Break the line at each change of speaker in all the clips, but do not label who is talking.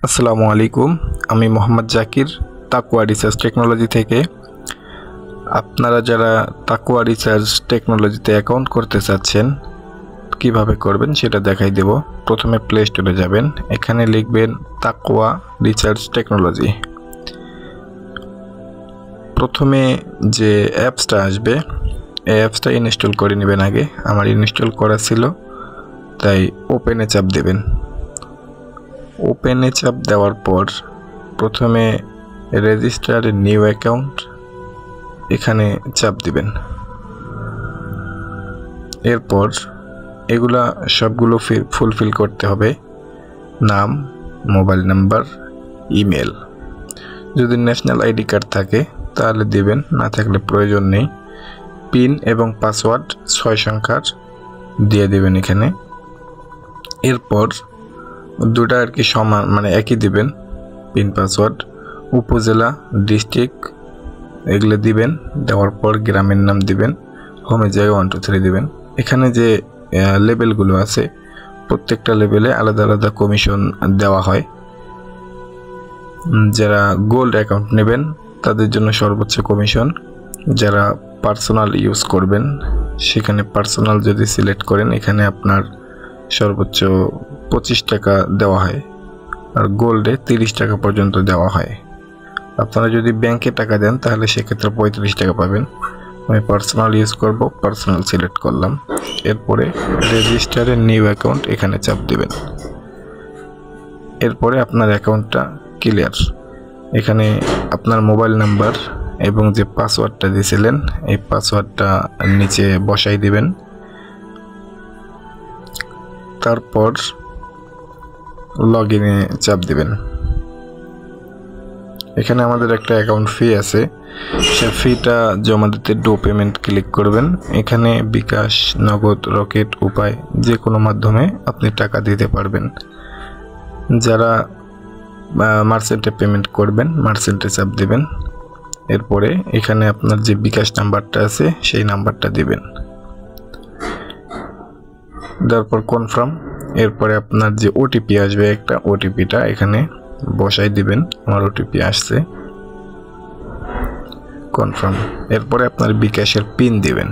আসসালামু আলাইকুম। আমি মোহাম্মদ জাকির, তাকওয়া রিসার্চ টেকনোলজি থেকে। আপনারা যারা তাকওয়া রিসার্চ টেকনোলজিতে অ্যাকাউন্ট করতে চাচ্ছেন, কিভাবে করবেন সেটা দেখাই দেব। প্রথমে প্লে স্টোরে যাবেন, এখানে লিখবেন তাকওয়া রিসার্চ টেকনোলজি। প্রথমে যে অ্যাপসটা আসবে, এই অ্যাপসটা ইনস্টল করে নেবেন আগে। আমার ইনস্টল করা ছিল, তাই ওপেনে চাপ দেবেন। ওপেনে চাপ দেওয়ার পর প্রথমে রেজিস্টার নিউ অ্যাকাউন্ট এখানে চাপ দিবেন। এরপর এগুলা সবগুলো ফুলফিল করতে হবে। নাম, মোবাইল নাম্বার, ইমেল। যদি ন্যাশনাল আইডি কার্ড থাকে তাহলে দিবেন, না থাকলে প্রয়োজন নেই। পিন এবং পাসওয়ার্ড 6 সংখ্যার দিয়ে দিবেন এখানে। এরপর দুটা আর কি সমান, মানে একই দিবেন। পিন পাসওয়ার্ড, উপজেলা, ডিস্ট্রিক্ট এগুলো দিবেন। দেওয়ার পর গ্রামের নাম দিবেন, হোমে জায়গায় 1 2 3 দিবেন। এখানে যে লেভেলগুলো আছে, প্রত্যেকটা লেভেলে আলাদা আলাদা কমিশন দেওয়া হয়। যারা গোল্ড অ্যাকাউন্ট নেবেন তাদের জন্য সর্বোচ্চ কমিশন। যারা পার্সোনাল ইউজ করবেন, সেখানে পার্সোনাল যদি সিলেক্ট করেন, এখানে আপনার সর্বোচ্চ 25 টাকা দেওয়া হয়, আর গোল্ডে 30 টাকা পর্যন্ত দেওয়া হয়। আপনারা যদি ব্যাংকে টাকা দেন তাহলে সেক্ষেত্রে 35 টাকা পাবেন। আমি পার্সোনাল ইউজ করব, পার্সোনাল সিলেক্ট করলাম। এরপরে রেজিস্টারে নিউ অ্যাকাউন্ট এখানে চাপ দেবেন। এরপরে আপনার অ্যাকাউন্টটা ক্লিয়ার। এখানে আপনার মোবাইল নাম্বার এবং যে পাসওয়ার্ডটা দিয়েছিলেন, এই পাসওয়ার্ডটা নিচে বসাই দিবেন। তারপর লগইনে চাপ দিবেন। এখানে আমাদের একটা অ্যাকাউন্ট ফি আছে, সে ফিটা জমা দিতে ডো পেমেন্ট ক্লিক করবেন। এখানে বিকাশ, নগদ, রকেট, উপায় যে কোনো মাধ্যমে আপনি টাকা দিতে পারবেন। যারা মার্চেন্টে পেমেন্ট করবেন, মার্চেন্টে চাপ দিবেন। এরপরে এখানে আপনার যে বিকাশ নাম্বারটা আছে সেই নাম্বারটা দিবেন। তারপর কনফার্ম। এরপরে আপনার যে ওটিপি আসবে, একটা ওটিপিটা এখানে বসাই দিবেন। আমার ওটিপি আসছে, কনফার্ম। এরপরে আপনার বিকাশের পিন দিবেন।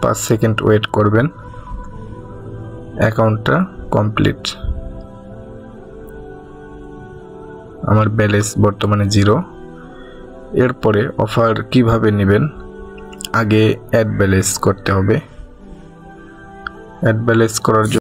5 সেকেন্ড ওয়েট করবেন। অ্যাকাউন্টটা কমপ্লিট। আমার ব্যালেন্স বর্তমানে 0। এরপরে অফার কিভাবে নেবেন, আগে অ্যাড ব্যালেন্স করতে হবে। অ্যাড ব্যালেন্স করার জন্য